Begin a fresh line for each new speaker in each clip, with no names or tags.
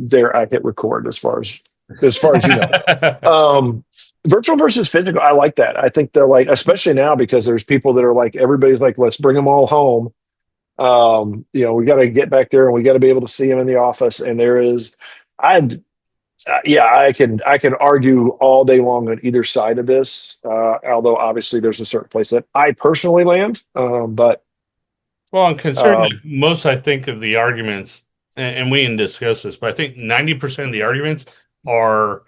there I hit record as far as you know. Virtual versus physical, I like that. I think they're like, especially now because there's people that are like, everybody's like, let's bring them all home. We got to get back there and we got to be able to see them in the office. And there is, I yeah, I can argue all day long on either side of this. Although obviously there's a certain place that I personally land. But
Well, I'm concerned
um,
that most, I think, of the arguments, and we didn't discuss this, but I think 90% of the arguments are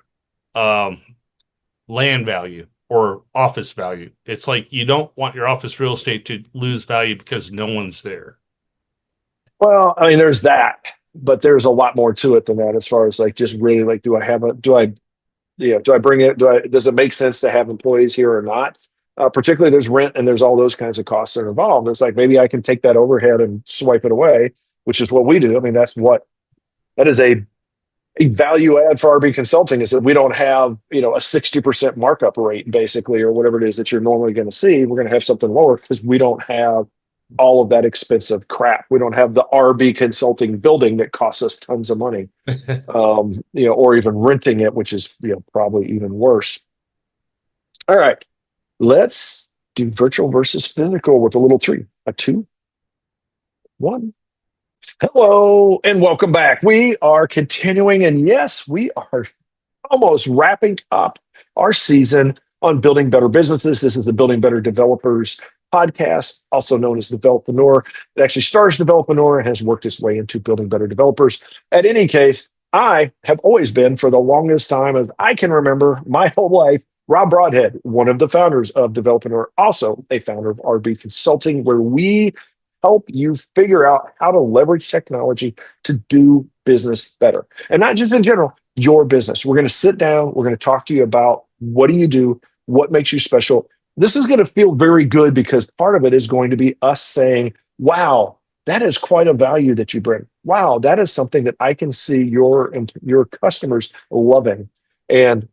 um, land value or office value. It's like you don't want your office real estate to lose value because no one's there.
well, I mean, there's that, but there's a lot more to it than that. As far as like, just really like, do I bring it? Does it make sense to have employees here or not? Particularly, there's rent and there's all those kinds of costs that are involved. It's like maybe I can take that overhead and swipe it away, which is what we do. I mean, that is a value add for RB Consulting, is that we don't have a 60% markup rate basically, or whatever it is that you're normally going to see. We're going to have something lower because we don't have all of that expensive crap. We don't have the RB Consulting building that costs us tons of money, or even renting it, which is probably even worse. All right, let's do virtual versus physical with a little three, a two, one. Hello and welcome back. We are continuing, and yes, we are almost wrapping up our season on building better businesses. This is the Building Better Developers podcast, also known as Developreneur. It actually stars Developreneur and has worked its way into Building Better Developers. At any case, I have always been, for the longest time as I can remember, my whole life, Rob Broadhead, one of the founders of Developreneur, also a founder of RB Consulting, where we help you figure out how to leverage technology to do business better. And not just in general, your business. We're going to sit down, we're going to talk to you about what do you do, what makes you special. This is going to feel very good because part of it is going to be us saying, wow, that is quite a value that you bring. Wow, that is something that I can see your customers loving. And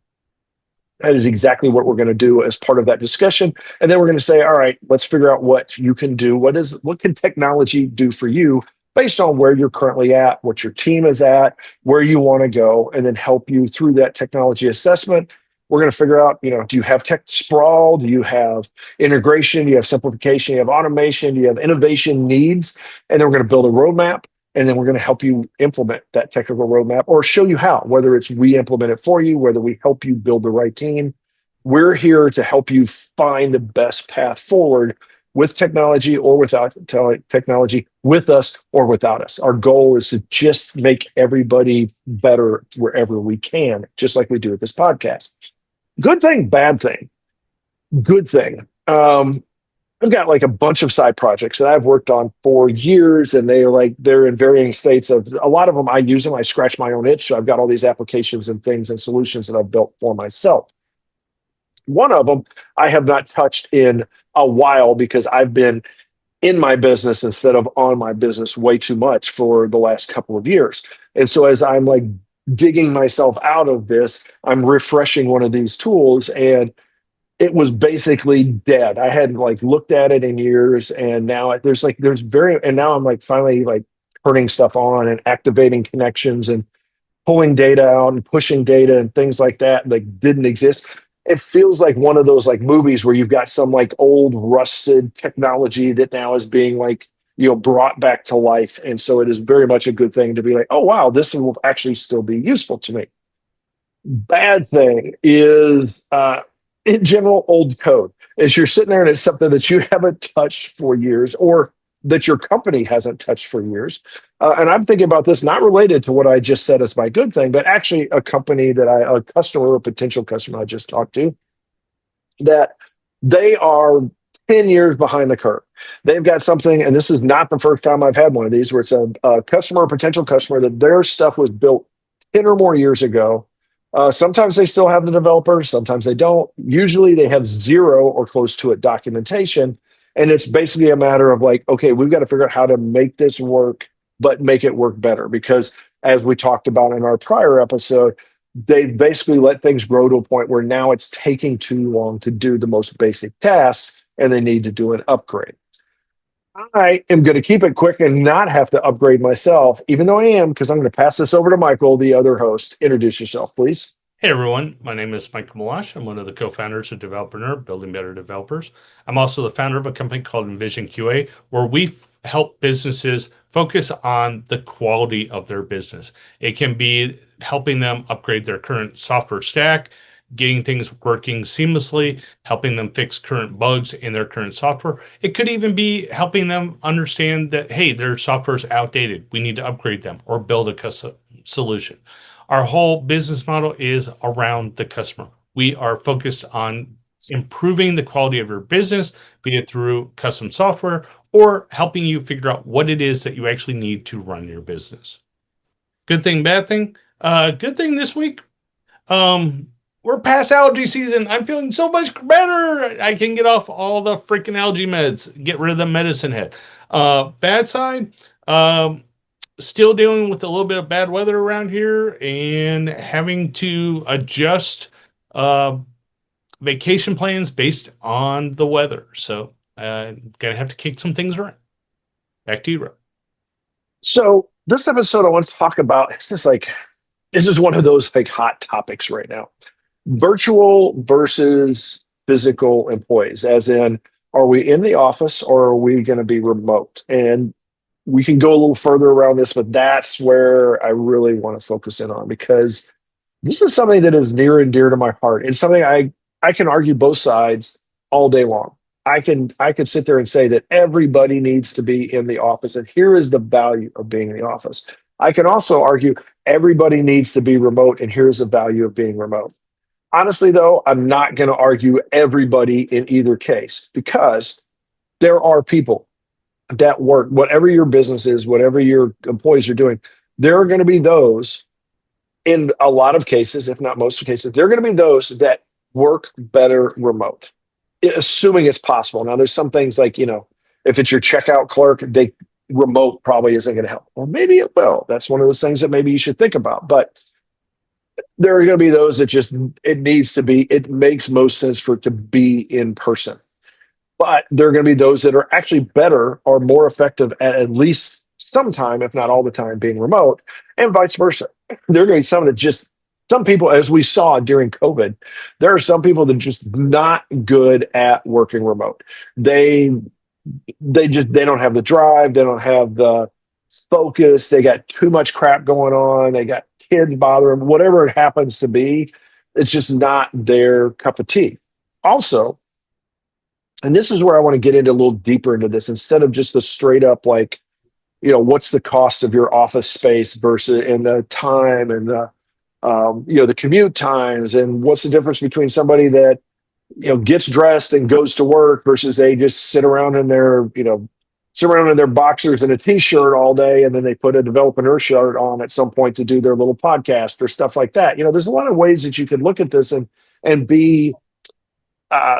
that is exactly what we're going to do as part of that discussion. And then we're going to say, all right, let's figure out what you can do. What can technology do for you based on where you're currently at, what your team is at, where you want to go, and then help you through that technology assessment. We're going to figure out, do you have tech sprawl? Do you have integration? Do you have simplification? Do you have automation? Do you have innovation needs? And then we're going to build a roadmap. And then we're going to help you implement that technical roadmap or show you how, whether it's we implement it for you, whether we help you build the right team. We're here to help you find the best path forward with technology or without technology, with us or without us. Our goal is to just make everybody better wherever we can, just like we do with this podcast. Good thing, bad thing. Good thing. I've got like a bunch of side projects that I've worked on for years, and they're in varying states of, a lot of them I use them. I scratch my own itch. So I've got all these applications and things and solutions that I've built for myself. One of them I have not touched in a while because I've been in my business instead of on my business way too much for the last couple of years. And so as I'm like digging myself out of this, I'm refreshing one of these tools, and it was basically dead. I hadn't like looked at it in years, and now and now I'm like finally like turning stuff on and activating connections and pulling data out and pushing data and things like that like didn't exist. It feels like one of those like movies where you've got some like old rusted technology that now is being like brought back to life. And so it is very much a good thing to be like, oh wow, this will actually still be useful to me. Bad thing is in general, old code. As you're sitting there and it's something that you haven't touched for years, or that your company hasn't touched for years. And I'm thinking about this not related to what I just said as my good thing, but actually a customer or potential customer I just talked to, that they are 10 years behind the curve. They've got something, and this is not the first time I've had one of these, where it's a customer or potential customer that their stuff was built 10 or more years ago. Sometimes they still have the developers, sometimes they don't. Usually they have zero or close to it documentation. And it's basically a matter of like, okay, we've got to figure out how to make this work, but make it work better. Because as we talked about in our prior episode, they basically let things grow to a point where now it's taking too long to do the most basic tasks, and they need to do an upgrade. I am going to keep it quick and not have to upgrade myself, even though I am, because I'm going to pass this over to Michael, the other host. Introduce yourself, please.
Hey everyone, my name is Michael Meloche. I'm one of the co-founders of Developreneur, Building Better Developers. I'm also the founder of a company called Envision QA, where we help businesses focus on the quality of their business. It can be helping them upgrade their current software stack, getting things working seamlessly, helping them fix current bugs in their current software. It could even be helping them understand that, hey, their software is outdated. We need to upgrade them or build a custom solution. Our whole business model is around the customer. We are focused on improving the quality of your business, be it through custom software or helping you figure out what it is that you actually need to run your business. Good thing, bad thing. Good thing this week. Um, we're past allergy season. I'm feeling so much better. I can get off all the freaking allergy meds, get rid of the medicine head. Bad side. Still dealing with a little bit of bad weather around here and having to adjust uh, vacation plans based on the weather. So, gonna have to kick some things around. Back to you, Rob.
So, this episode, I want to talk about this is one of those like hot topics right now, virtual versus physical employees, as in, are we in the office or are we going to be remote? And we can go a little further around this, but that's where I really want to focus in on because this is something that is near and dear to my heart. It's something I can argue both sides all day long. I could sit there and say that everybody needs to be in the office, and here is the value of being in the office. I can also argue everybody needs to be remote, and here's the value of being remote. Honestly, though, I'm not going to argue everybody in either case because there are people that work, whatever your business is, whatever your employees are doing, there are going to be those in a lot of cases, if not most of the cases, there are going to be those that work better remote, assuming it's possible. Now, there's some things like, if it's your checkout clerk, they remote probably isn't going to help. Or maybe it will. That's one of those things that maybe you should think about. But there are going to be those that just, it makes most sense for it to be in person. But there are going to be those that are actually better or more effective at least some time, if not all the time, being remote, and vice versa. There are going to be some people, as we saw during COVID, there are some people that are just not good at working remote. They they don't have the drive, they don't have the focus, they got too much crap going on, they got kids bothering them, whatever it happens to be, it's just not their cup of tea. Also, and this is where I want to get into a little deeper into this instead of just the straight up like, what's the cost of your office space versus and the time and the commute times and what's the difference between somebody that gets dressed and goes to work versus they just sit around in their boxers and a t-shirt all day and then they put a developer shirt on at some point to do their little podcast or stuff like that. There's a lot of ways that you could look at this and be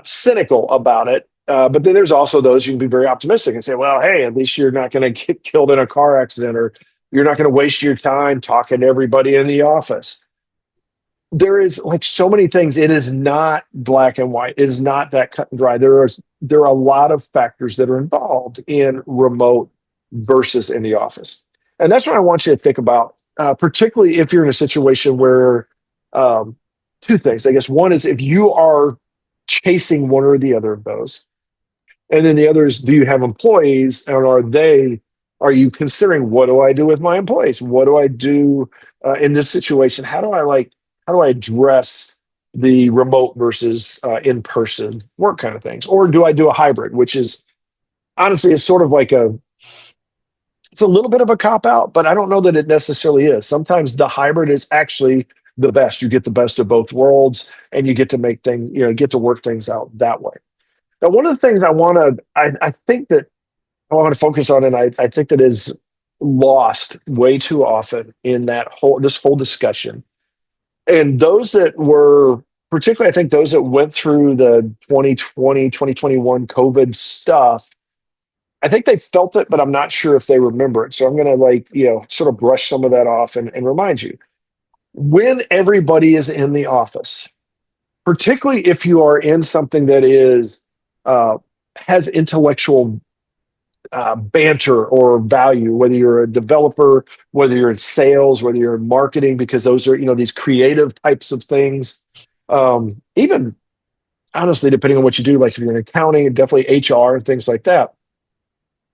cynical about it. But then there's also those you can be very optimistic and say, well, hey, at least you're not going to get killed in a car accident or you're not going to waste your time talking to everybody in the office. There is like so many things. It is not black and white. It is not that cut and dry. There are a lot of factors that are involved in remote versus in the office. And that's what I want you to think about, particularly if you're in a situation where two things. I guess one is if you are chasing one or the other of those. And then the other is, do you have employees and are you considering what do I do with my employees? What do I do in this situation? How do I address the remote versus in-person work kind of things? Or do I do a hybrid, which is honestly is sort of like it's a little bit of a cop out, but I don't know that it necessarily is. Sometimes the hybrid is actually the best. You get the best of both worlds and you get to make things, get to work things out that way. Now, one of the things I think that I want to focus on, and I think that is lost way too often in this whole discussion. And those that were, particularly, I think those that went through the 2020, 2021 COVID stuff, I think they felt it, but I'm not sure if they remember it. So I'm going to sort of brush some of that off and remind you. When everybody is in the office, particularly if you are in something that is has intellectual banter or value, whether you're a developer, whether you're in sales, whether you're in marketing, because those are, these creative types of things. Even honestly, depending on what you do, like if you're in accounting and definitely HR and things like that,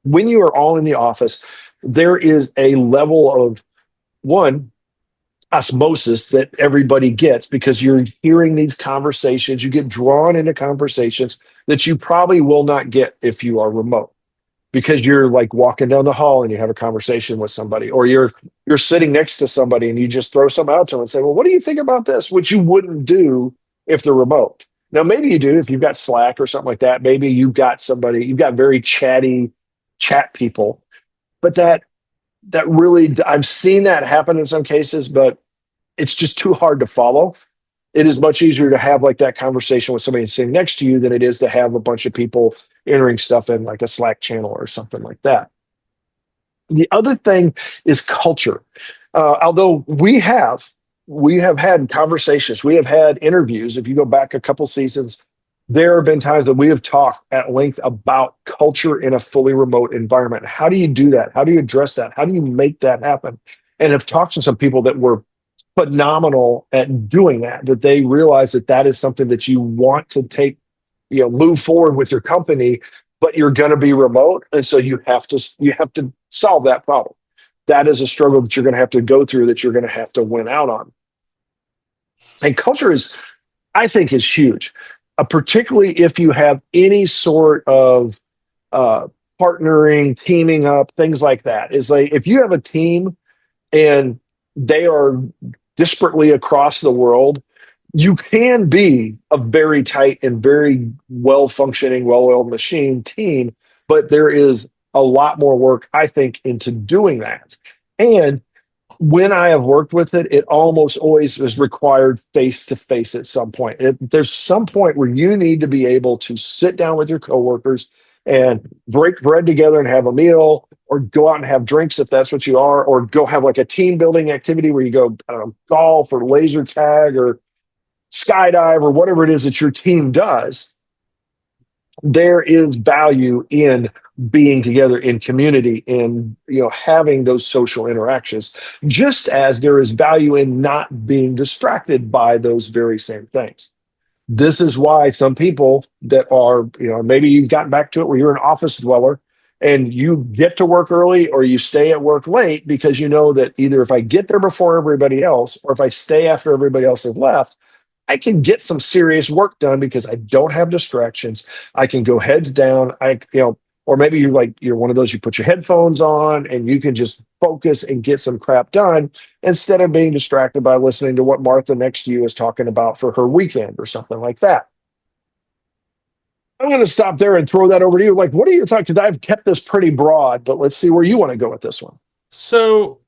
when you are all in the office, there is a level of one osmosis that everybody gets because you're hearing these conversations. You get drawn into conversations that you probably will not get if you are remote because you're like walking down the hall and you have a conversation with somebody, or you're sitting next to somebody and you just throw something out to them and say, well, what do you think about this, which you wouldn't do if they're remote. Now maybe you do if you've got Slack or something like that. Maybe you've got very chatty chat people, but that really, I've seen that happen in some cases, but it's just too hard to follow. It is much easier to have like that conversation with somebody sitting next to you than it is to have a bunch of people entering stuff in like a Slack channel or something like that. The other thing is culture. Although we have had conversations, we have had interviews. If you go back a couple seasons, there have been times that we have talked at length about culture in a fully remote environment. How do you do that? How do you address that? How do you make that happen? And have talked to some people that were phenomenal at doing that, that they realize that that is something that you want to take, move forward with your company, but you're going to be remote. And so you have to solve that problem. That is a struggle that you're going to have to go through, that you're going to have to win out on. And culture is, I think, is huge, particularly if you have any sort of uh, partnering, teaming up, things like that. Is like if you have a team and they are disparately across the world, you can be a very tight and very well functioning, well oiled machine team, but there is a lot more work, I think, into doing that. And when I have worked with it, it almost always is required face to face at some point. There's some point where you need to be able to sit down with your coworkers and break bread together and have a meal, or go out and have drinks if that's what you are, or go have like a team building activity where you go, I don't know, golf or laser tag or skydive or whatever it is that your team does. There is value in being together in community, in having those social interactions, just as there is value in not being distracted by those very same things. This is why some people that are, maybe you've gotten back to it where you're an office dweller and you get to work early or you stay at work late, because you know that either if I get there before everybody else or if I stay after everybody else has left, I can get some serious work done because I don't have distractions. I can go heads down. Or maybe you're one of those, you put your headphones on and you can just focus and get some crap done instead of being distracted by listening to what Martha next to you is talking about for her weekend or something like that. I'm going to stop there and throw that over to you. Like, what are your thoughts? Because I've kept this pretty broad, but let's see where you want to go with this one.
So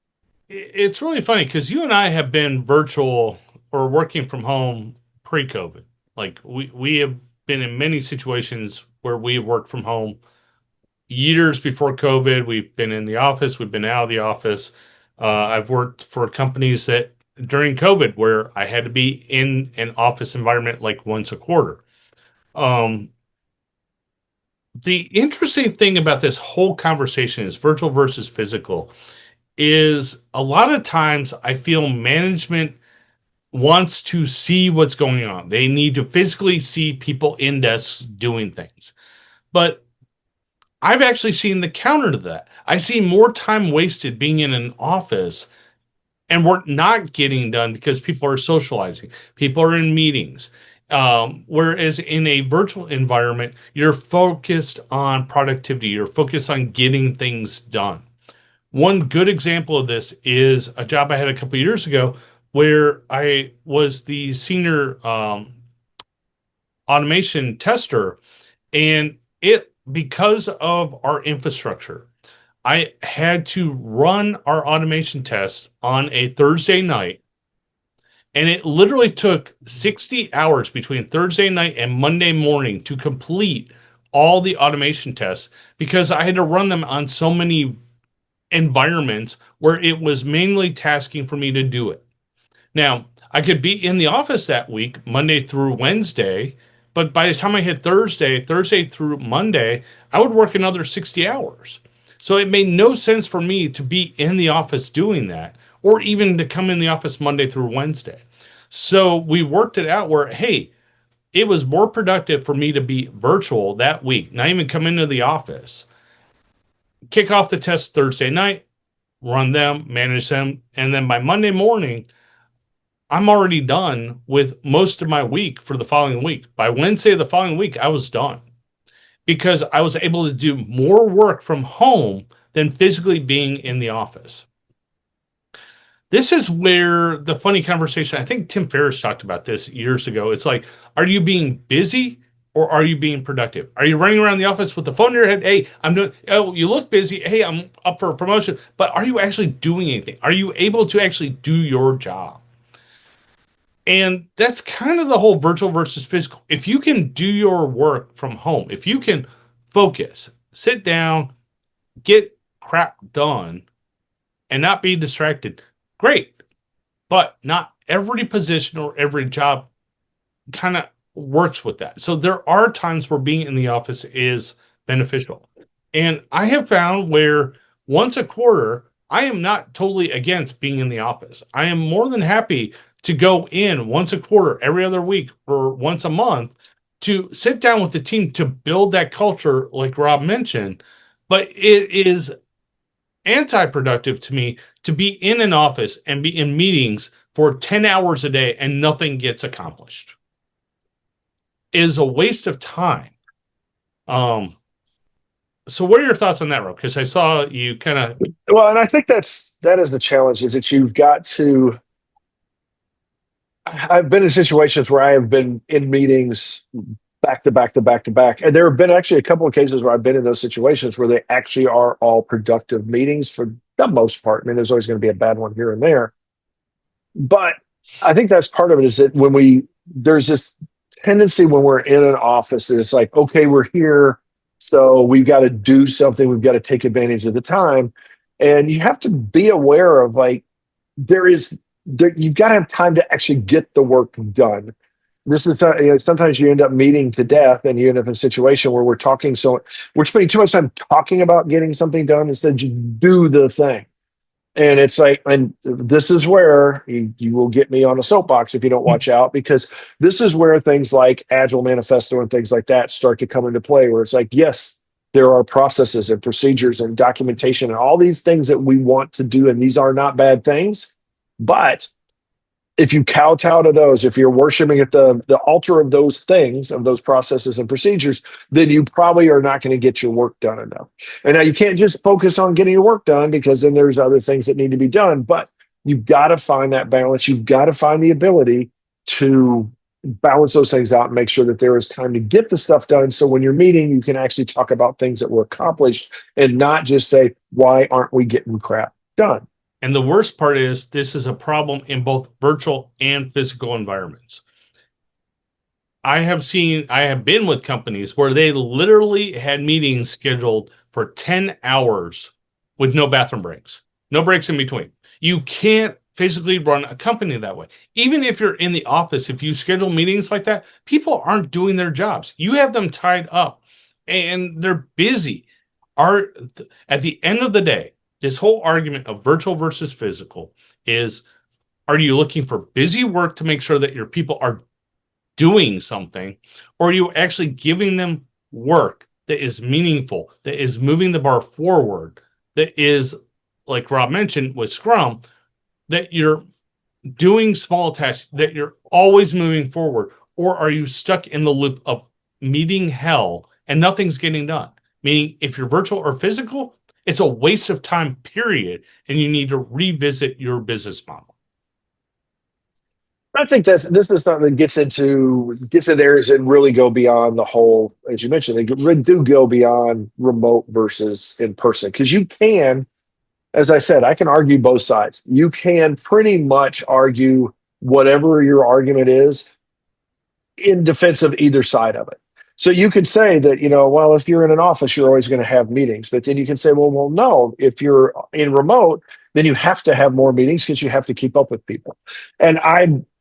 it's really funny because you and I have been virtual or working from home pre-COVID. Like we have been in many situations where we have worked from home years before COVID. We've been in the office, we've been out of the office. I've worked for companies that during COVID where I had to be in an office environment like once a quarter. Um, the interesting thing about this whole conversation is virtual versus physical is a lot of times I feel management wants to see what's going on. They need to physically see people in desks doing things. But I've actually seen the counter to that. I see more time wasted being in an office and work not getting done because people are socializing, people are in meetings. Whereas in a virtual environment, you're focused on productivity, you're focused on getting things done. One good example of this is a job I had a couple of years ago where I was the senior automation tester, and it because of our infrastructure, I had to run our automation test on a Thursday night, and it literally took 60 hours between Thursday night and Monday morning to complete all the automation tests because I had to run them on so many environments where it was mainly tasking for me to do it. Now, I could be in the office that week, Monday through Wednesday, But by the time I hit Thursday through Monday, I would work another 60 hours. So it made no sense for me to be in the office doing that, or even to come in the office Monday through Wednesday. So we worked it out where, hey, it was more productive for me to be virtual that week, not even come into the office, kick off the test Thursday night, run them, manage them, and then by Monday morning, I'm already done with most of my week for the following week. By Wednesday of the following week, I was done because I was able to do more work from home than physically being in the office. This is where the funny conversation, I think Tim Ferriss talked about this years ago. It's like, are you being busy or are you being productive? Are you running around the office with the phone in your head? Hey, I'm doing, oh, you look busy. Hey, I'm up for a promotion. But are you actually doing anything? Are you able to actually do your job? And that's kind of the whole virtual versus physical. If you can do your work from home, if you can focus, sit down, get crap done, and not be distracted, great. But not every position or every job kind of works with that. So there are times where being in the office is beneficial. And I have found where once a quarter, I am not totally against being in the office. I am more than happy to go in once a quarter, every other week, or once a month to sit down with the team to build that culture, like Rob mentioned. But it is anti-productive to me to be in an office and be in meetings for 10 hours a day and nothing gets accomplished. It is a waste of time. Um, so what are your thoughts on that, Rob? Because I saw you kind of.
Well, and I think that is the challenge, is that you've got to. I've been in situations where I have been in meetings back to back to back to back. And there have been actually a couple of cases where I've been in those situations where they actually are all productive meetings for the most part. I mean, there's always going to be a bad one here and there. But I think that's part of it, is that there's this tendency when we're in an office, it's like, okay, we're here. So we've got to do something. We've got to take advantage of the time. And you have to be aware of, like, you've got to have time to actually get the work done. This is sometimes you end up meeting to death, and you end up in a situation where we're spending too much time talking about getting something done instead of just do the thing. And it's like, and this is where you will get me on a soapbox if you don't watch out, because this is where things like Agile Manifesto and things like that start to come into play, where it's like, yes, there are processes and procedures and documentation and all these things that we want to do, and these are not bad things. But if you kowtow to those, if you're worshiping at the altar of those things, of those processes and procedures, then you probably are not going to get your work done enough. And now you can't just focus on getting your work done, because then there's other things that need to be done. But you've got to find that balance. You've got to find the ability to balance those things out and make sure that there is time to get the stuff done. So when you're meeting, you can actually talk about things that were accomplished and not just say, why aren't we getting crap done?
And the worst part is this is a problem in both virtual and physical environments. I have been with companies where they literally had meetings scheduled for 10 hours with no bathroom breaks, no breaks in between. You can't physically run a company that way. Even if you're in the office, if you schedule meetings like that, people aren't doing their jobs. You have them tied up and they're busy. At the end of the day, this whole argument of virtual versus physical is, are you looking for busy work to make sure that your people are doing something, or are you actually giving them work that is meaningful, that is moving the bar forward, that is, like Rob mentioned with Scrum, that you're doing small tasks, that you're always moving forward, or are you stuck in the loop of meeting hell and nothing's getting done? Meaning, if you're virtual or physical, it's a waste of time, period, and you need to revisit your business model.
I think this is something that gets into areas that really go beyond the whole, as you mentioned, they do go beyond remote versus in person. Because you can, as I said, I can argue both sides. You can pretty much argue whatever your argument is in defense of either side of it. So you could say that, well, if you're in an office, you're always going to have meetings. But then you can say, well, no, if you're in remote, then you have to have more meetings because you have to keep up with people. And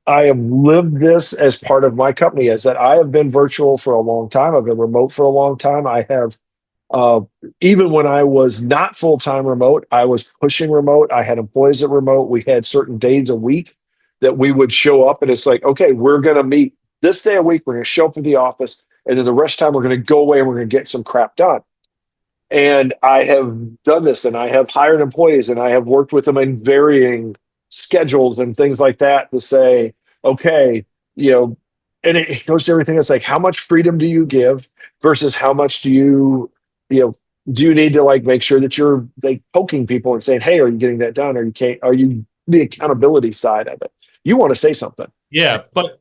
I have lived this as part of my company, is that I have been virtual for a long time. I've been remote for a long time. I have uh, even when I was not full time remote, I was pushing remote. I had employees that remote. We had certain days a week that we would show up, and it's like, okay, we're going to meet this day a week. We're going to show up at the office, and then the rest of the time we're going to go away and we're going to get some crap done. And I have done this, and I have hired employees, and I have worked with them in varying schedules and things like that to say, okay, you know, and it goes to everything. It's like, how much freedom do you give versus how much you know, do you need to like make sure that you're like poking people and saying, hey, are you getting that done? Or you can't, are you the accountability side of it? You want to say something.
Yeah, but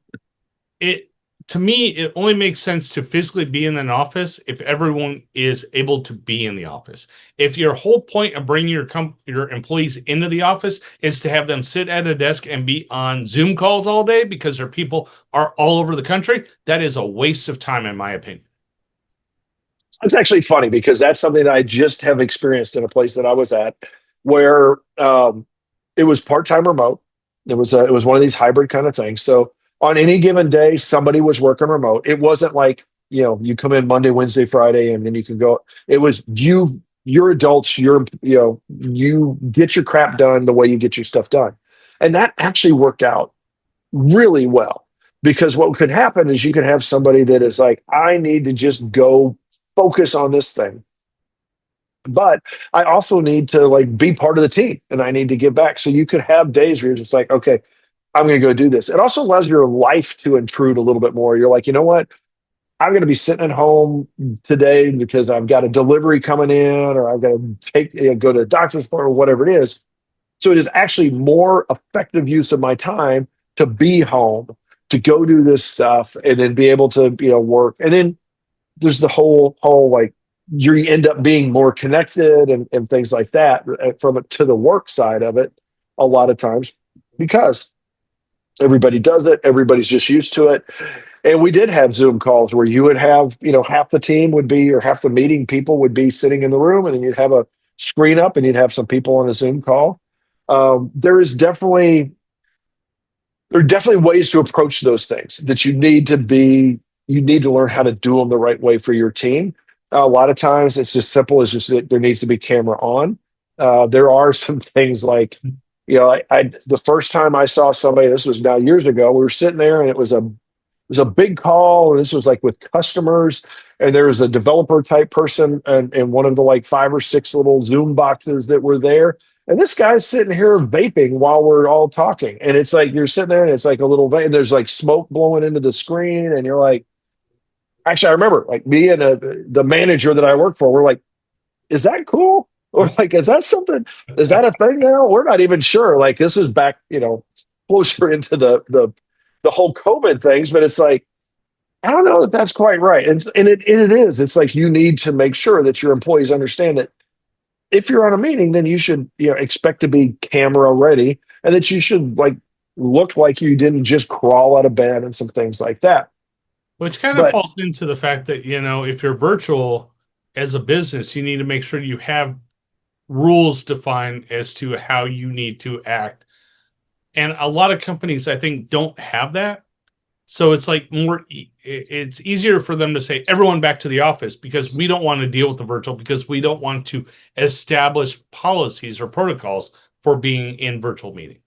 it to me it only makes sense to physically be in an office if everyone is able to be in the office. If your whole point of bringing your employees into the office is to have them sit at a desk and be on Zoom calls all day because their people are all over the country, that is a waste of time in my opinion.
It's actually funny because that's something that I just have experienced in a place that I was at where it was part-time remote. It was one of these hybrid kind of things. So on any given day, somebody was working remote. It wasn't like, you come in Monday, Wednesday, Friday, and then you can go. It was you're adults, you get your crap done the way you get your stuff done. And that actually worked out really well because what could happen is you could have somebody that is like, I need to just go focus on this thing, but I also need to like be part of the team and I need to give back. So you could have days where you're just like, okay, I'm going to go do this. It also allows your life to intrude a little bit more. You're like, you know what? I'm going to be sitting at home today because I've got a delivery coming in, or I've got to go to a doctor's appointment or whatever it is. So it is actually more effective use of my time to be home, to go do this stuff, and then be able to, work. And then there's the whole like you end up being more connected and things like that from it to the work side of it a lot of times because everybody does it. Everybody's just used to it. And we did have Zoom calls where you would have, half the team would be, or half the meeting people would be sitting in the room, and then you'd have a screen up and you'd have some people on a Zoom call. There is definitely there are definitely ways to approach those things that you need to learn how to do them the right way for your team. A lot of times it's just simple as just that there needs to be camera on. There are some things like, the first time I saw somebody, this was now years ago, we were sitting there and it was a big call, and this was like with customers, and there was a developer type person and one of the like 5 or 6 little Zoom boxes that were there. And this guy's sitting here vaping while we're all talking. And it's like you're sitting there and it's like a little vape, and there's like smoke blowing into the screen, and you're like, actually, I remember like me and the manager that I work for, we're like, is that cool? Or like, is that something? Is that a thing now? We're not even sure. Like this is back, closer into the whole COVID things, but it's like, I don't know that that's quite right. And it is. It's like you need to make sure that your employees understand that if you're on a meeting, then you should, expect to be camera ready, and that you should like look like you didn't just crawl out of bed and some things like that.
Which kind of
But
falls into the fact that, if you're virtual as a business, you need to make sure you have rules defined as to how you need to act. And a lot of companies, I think, don't have that. So it's like it's easier for them to say, everyone back to the office, because we don't want to deal with the virtual, because we don't want to establish policies or protocols for being in virtual meetings.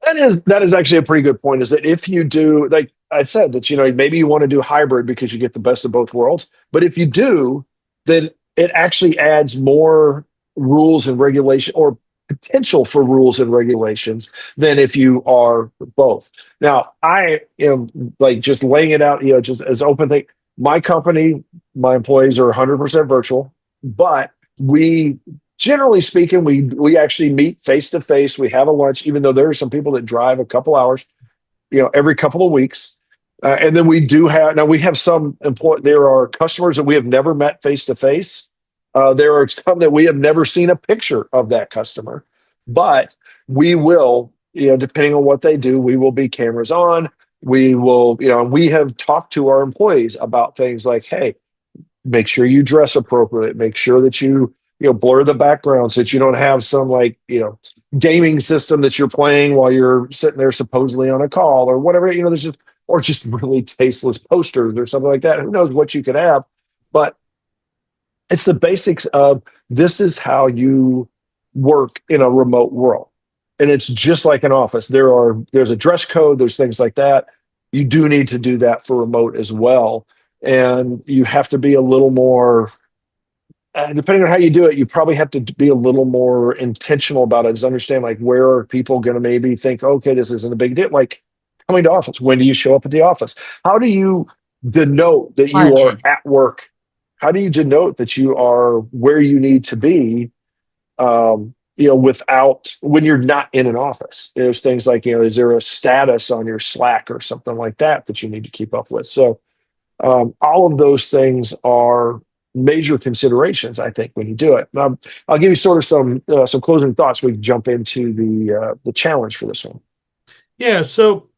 that is actually a pretty good point. Is that if you do, like I said, that maybe you want to do hybrid because you get the best of both worlds. But if you do, then it actually adds more rules and regulation, or potential for rules and regulations, than if you are both. Now, I am like just laying it out, just as open thing. My company, my employees are 100% virtual, but we generally speaking, we actually meet face to face. We have a lunch, even though there are some people that drive a couple hours, every couple of weeks. And then we have some there are customers that we have never met face to face. There are some that we have never seen a picture of that customer, but we will, depending on what they do, we will be cameras on. We will, and we have talked to our employees about things like, hey, make sure you dress appropriately. Make sure that blur the background so that you don't have some like, gaming system that you're playing while you're sitting there supposedly on a call or whatever, there's just, or just really tasteless posters or something like that. Who knows what you could have, but it's the basics of this is how you work in a remote world. And it's just like an office. There's a dress code, there's things like that. You do need to do that for remote as well. And you have to be a little more, depending on how you do it, you probably have to be a little more intentional about it. Just understand like where are people going to maybe think, okay, this isn't a big deal. Like coming to office. When do you show up at the office? How do you denote that you are at work? How do you denote that you are where you need to be? Without when you're not in an office, there's things like, is there a status on your Slack or something like that you need to keep up with? So all of those things are major considerations, I think, when you do it. I'll give you sort of some closing thoughts. We can jump into the challenge for this one.
Yeah. So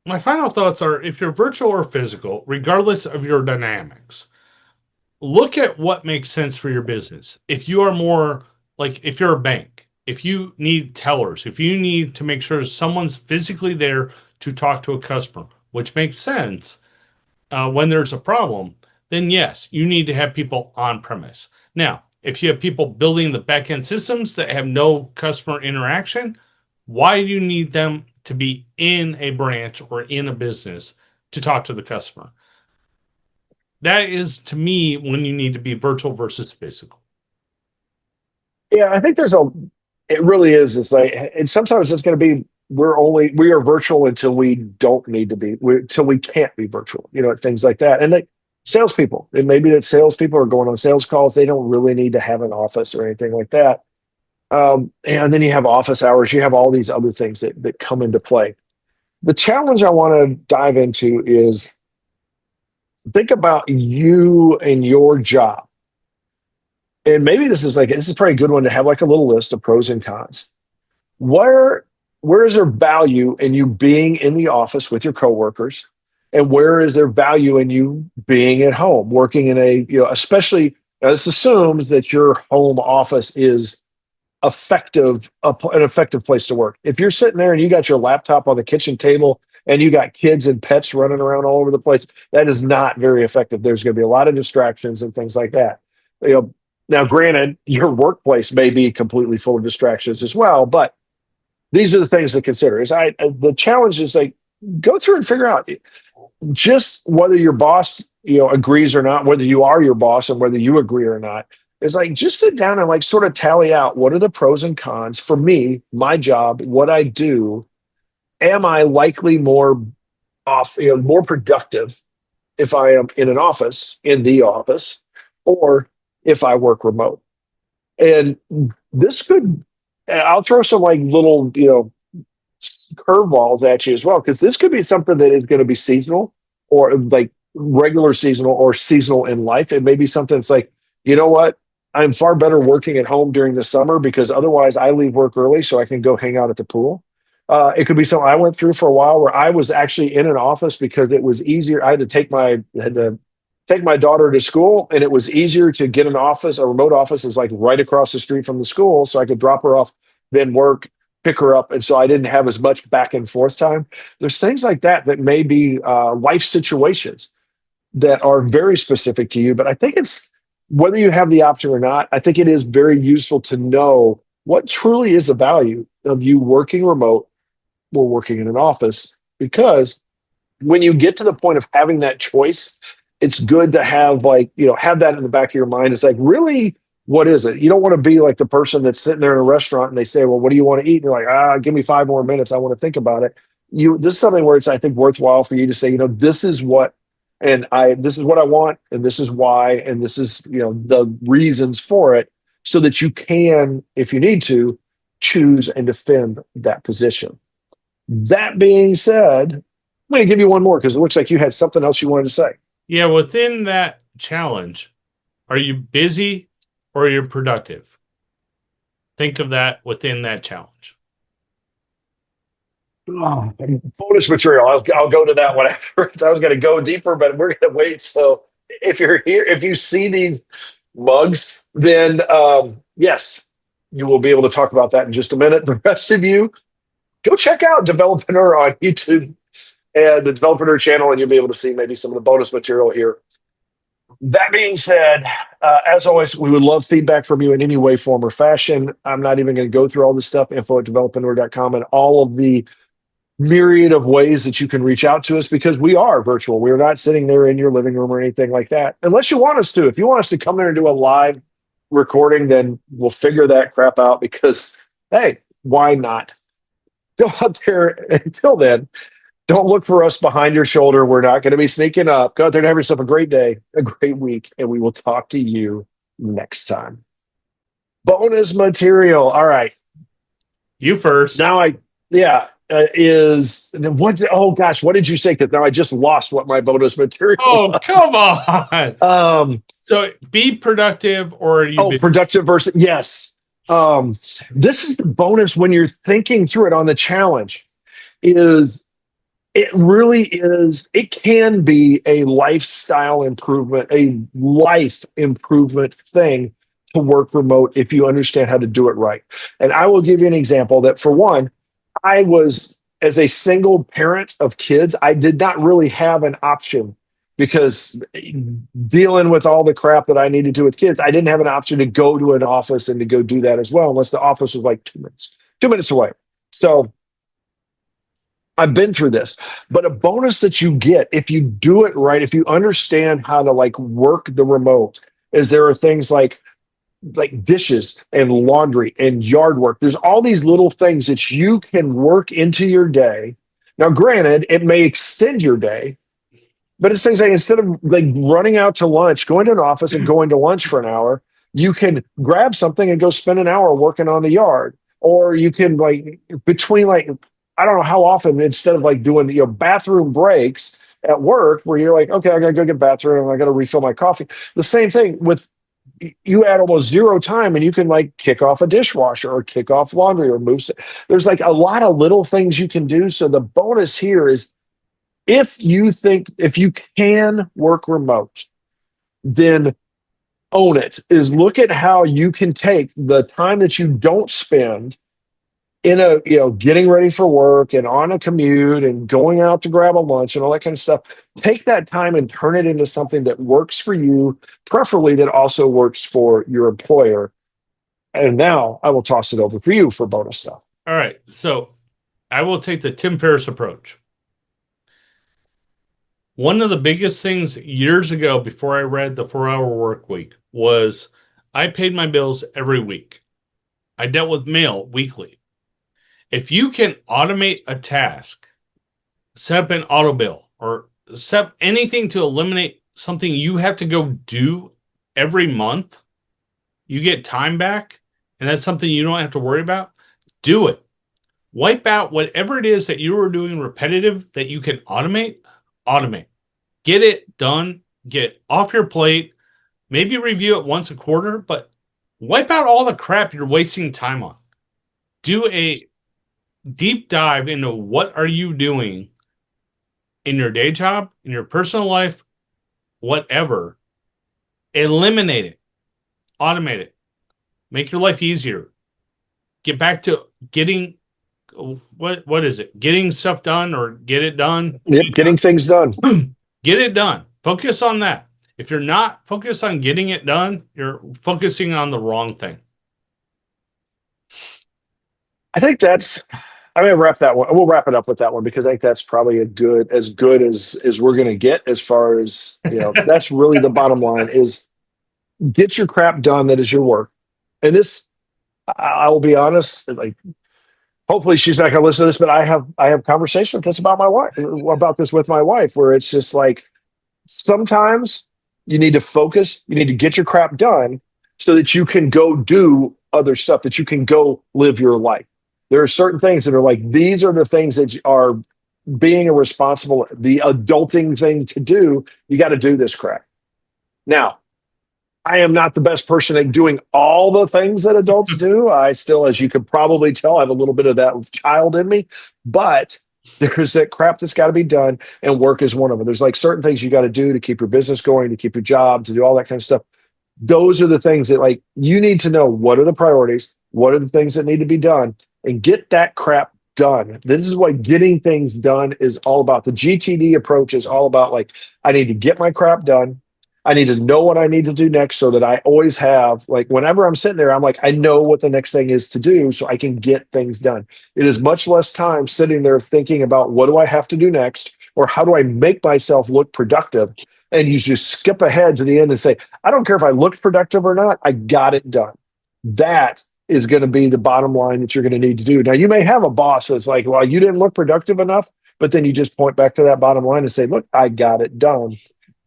my final thoughts are: if you're virtual or physical, regardless of your dynamics, look at what makes sense for your business. If you are more like, if you're a bank, if you need tellers, if you need to make sure someone's physically there to talk to a customer, which makes sense when there's a problem, then yes, you need to have people on premise. Now, if you have people building the back end systems that have no customer interaction, why do you need them to be in a branch or in a business to talk to the customer? That is, to me, when you need to be virtual versus physical.
Yeah, I think it really is. It's like, and sometimes it's going to be, we are virtual until we don't need to be, until we can't be virtual, things like that. And salespeople, it may be that salespeople are going on sales calls. They don't really need to have an office or anything like that. And then you have office hours, you have all these other things that come into play. The challenge I want to dive into is think about you and your job. And maybe this is probably a good one to have like a little list of pros and cons. Where is there value in you being in the office with your coworkers? And where is there value in you being at home, working in especially now this assumes that your home office is an effective place to work. If you're sitting there and you got your laptop on the kitchen table and you got kids and pets running around all over the place, that is not very effective. There's going to be a lot of distractions and things like that. Now, granted, your workplace may be completely full of distractions as well, but these are the things to consider. The challenge is like go through and figure out just whether your boss agrees or not, whether you are your boss and whether you agree or not. It's like just sit down and like sort of tally out what are the pros and cons for me, my job, what I do. Am I likely more more productive if I am in the office, or if I work remote? And this could, I'll throw some like little, curveballs at you as well, because this could be something that is going to be seasonal or like regular seasonal or seasonal in life. It may be something that's like, you know what? I'm far better working at home during the summer because otherwise I leave work early so I can go hang out at the pool. It could be something I went through for a while where I was actually in an office because it was easier. I had to take my daughter to school, and it was easier to get an office. A remote office is like right across the street from the school, so I could drop her off, then work, pick her up, and so I didn't have as much back and forth time. There's things like that may be life situations that are very specific to you, but I think it's whether you have the option or not. I think it is very useful to know what truly is the value of you working remote or working in an office, because when you get to the point of having that choice, it's good to have have that in the back of your mind. It's like, really, what is it? You don't want to be like the person that's sitting there in a restaurant and they say, well, what do you want to eat? And you're like, give me 5 more minutes. I want to think about it. This is something where it's, I think, worthwhile for you to say, this is what, this is what I want, and this is why, and this is, the reasons for it, so that you can, if you need to, choose and defend that position. That being said, I'm going to give you one more because it looks like you had something else you wanted to say.
Yeah, within that challenge, are you busy or you're productive? Think of that within that challenge.
Oh, bonus material. I'll go to that one after. I was going to go deeper, but we're going to wait. So if you're here, if you see these mugs, then yes, you will be able to talk about that in just a minute. The rest of you, go check out Developreneur on YouTube and the Developreneur channel, and you'll be able to see maybe some of the bonus material here. That being said, as always, we would love feedback from you in any way, form, or fashion. I'm not even going to go through all this stuff, info@developreneur.com, and all of the myriad of ways that you can reach out to us, because we are virtual. We're not sitting there in your living room or anything like that, unless you want us to. If you want us to come there and do a live recording, then we'll figure that crap out, because, hey, why not? Go out there. Until then, don't look for us behind your shoulder. We're not going to be sneaking up. Go out there and have yourself a great day, a great week, and we will talk to you next time. Bonus material. All right.
You first.
Now is what? Oh gosh, what did you say? Because now I just lost what my bonus material.
Oh,
was.
come on. So be productive, or
productive versus yes. This is the bonus when you're thinking through it on the challenge. It really is. It can be a lifestyle improvement, a life improvement thing to work remote if you understand how to do it right. And I will give you an example that, for one, I was, as a single parent of kids, I did not really have an option, because dealing with all the crap that I needed to with kids, I didn't have an option to go to an office and to go do that as well, unless the office was like 2 minutes away. So I've been through this, but a bonus that you get if you do it right, if you understand how to like work the remote, is there are things like dishes and laundry and yard work. There's all these little things that you can work into your day. Now, granted, it may extend your day, but it's things like, instead of like running out to lunch, going to an office and going to lunch for an hour, you can grab something and go spend an hour working on the yard. Or you can, like, between, like, I don't know how often, instead of like doing bathroom breaks at work where you're like, okay, I gotta go get bathroom, I gotta refill my coffee. The same thing with, you add almost zero time and you can like kick off a dishwasher or kick off laundry or move. There's like a lot of little things you can do. So the bonus here is, if you can work remote, then own it. Is look at how you can take the time that you don't spend in getting ready for work and on a commute and going out to grab a lunch and all that kind of stuff. Take that time and turn it into something that works for you, preferably that also works for your employer. And now I will toss it over for you for bonus stuff.
All right. So I will take the Tim Ferriss approach. One of the biggest things years ago, before I read the 4-Hour Work Week, was I paid my bills every week. I dealt with mail weekly. If you can automate a task, set up an auto bill, or set up anything to eliminate something you have to go do every month, you get time back, and that's something you don't have to worry about, do it. Wipe out whatever it is that you were doing repetitive that you can automate. Get it done. Get it off your plate. Maybe review it once a quarter, but wipe out all the crap you're wasting time on. Do a deep dive into what are you doing in your day job, in your personal life, whatever. Eliminate it. Automate it. Make your life easier. Get back to getting, what is it? Getting stuff done, or get it done.
Yep, getting things done.
Get it done. Focus on that. If you're not focused on getting it done, you're focusing on the wrong thing.
I think I'm going to wrap that one. We'll wrap it up with that one, because I think that's probably as good as we're going to get, as far as, that's really the bottom line, is get your crap done. That is your work. And this, I will be honest, like, hopefully she's not going to listen to this, but I have conversations with this about with my wife, where it's just like, sometimes you need to focus, you need to get your crap done so that you can go do other stuff, that you can go live your life. There are certain things that are like, these are the things that are being a responsible, the adulting thing to do. You got to do this crap. Now, I am not the best person at doing all the things that adults do. I still, as you could probably tell, have a little bit of that child in me, but there's that crap that's got to be done, and work is one of them. There's like certain things you got to do to keep your business going, to keep your job, to do all that kind of stuff. Those are the things that like you need to know what are the priorities, what are the things that need to be done, and get that crap done. This is what getting things done is all about. The GTD approach is all about like, I need to get my crap done. I need to know what I need to do next so that I always have, like, whenever I'm sitting there, I'm like, I know what the next thing is to do so I can get things done. It is much less time sitting there thinking about what do I have to do next or how do I make myself look productive. And you just skip ahead to the end and say, I don't care if I looked productive or not, I got it done. That is going to be the bottom line that you're going to need to do. Now, you may have a boss that's like, well, you didn't look productive enough, but then you just point back to that bottom line and say, look, I got it done.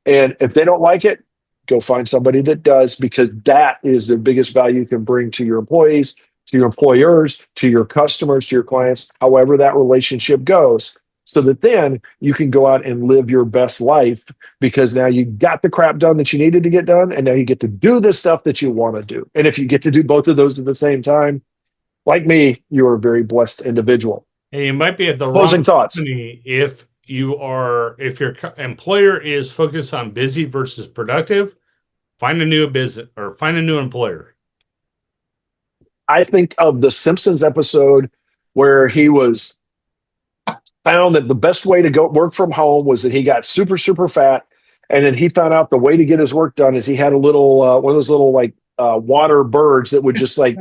And if they don't like it, go find somebody that does, because that is the biggest value you can bring to your employees, to your employers, to your customers, to your clients, however that relationship goes, so that then you can go out and live your best life because now you got the crap done that you needed to get done. And now you get to do the stuff that you want to do. And if you get to do both of those at the same time, like me, you're a very blessed individual.
And you might be at the
Closing
wrong
thoughts.
company if if your employer is focused on busy versus productive. Find a new business or find a new employer.
I think of the Simpsons episode where he was found that the best way to go work from home was that he got super, super fat. And then he found out the way to get his work done is he had a little, one of those little like water birds that would just like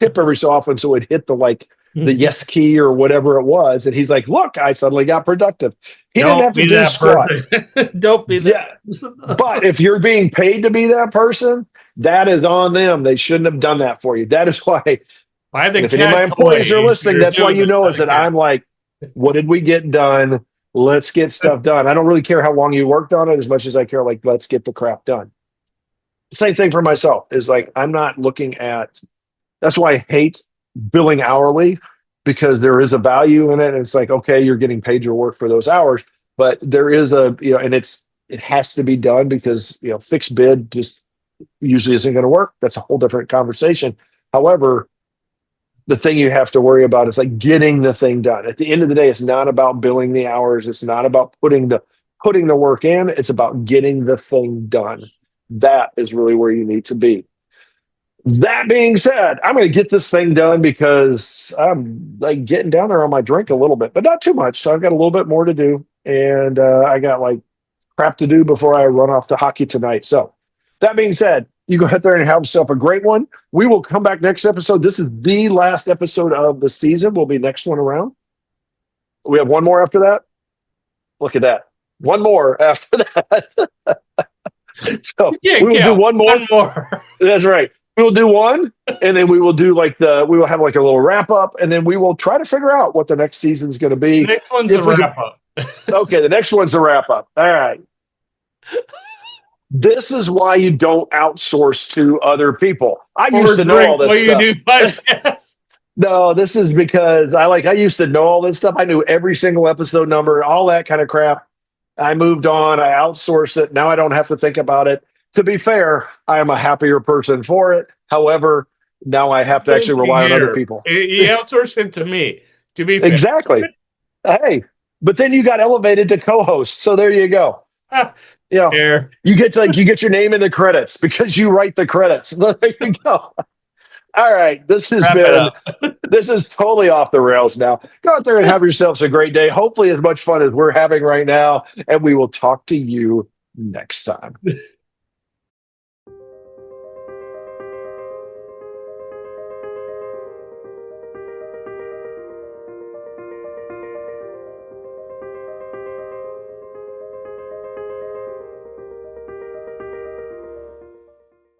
tip every so often. So it hit the yes key or whatever it was. And he's like, look, I suddenly got productive. He didn't have to do squat.
Don't be that.
Yeah. But if you're being paid to be that person, that is on them. They shouldn't have done that for you. That is why. If any of my employees are listening, that's why you know is that I'm like, what did we get done? Let's get stuff done. I don't really care how long you worked on it as much as I care, like, let's get the crap done. Same thing for myself is like, I'm not looking at, that's why I hate billing hourly, because there is a value in it. And it's like, okay, you're getting paid your work for those hours, but there is and it has to be done because, fixed bid just usually isn't going to work. That's a whole different conversation. However, the thing you have to worry about is like getting the thing done. At the end of the day, it's not about billing the hours. It's not about putting the work in. It's about getting the thing done. That is really where you need to be. That being said, I'm going to get this thing done because I'm like getting down there on my drink a little bit, but not too much. So I've got a little bit more to do, and I got like crap to do before I run off to hockey tonight. So that being said, you go out there and have yourself a great one. We will come back next episode. This is the last episode of the season. Will be next one around. We have one more after that. Look at that. One more after that. So
yeah,
we will do one more.
One more.
That's right. We will do one, and then we will do we will have like a little wrap up, and then we will try to figure out what the next season's going to be.
The next one's a wrap up.
Okay, the next one's a wrap up. All right. This is why you don't outsource to other people. I used to know all this stuff.
You do podcasts.
No, this is because I used to know all this stuff. I knew every single episode number, all that kind of crap. I moved on. I outsourced it. Now I don't have to think about it. To be fair, I am a happier person for it. However, now I have to actually rely on other people.
You outsource it to me. To be fair.
Exactly. Hey, but then you got elevated to co-host. So there you go.
Fair.
You get your name in the credits because you write the credits. There you go. All right. This is totally off the rails now. Go out there and have yourselves a great day. Hopefully as much fun as we're having right now. And we will talk to you next time.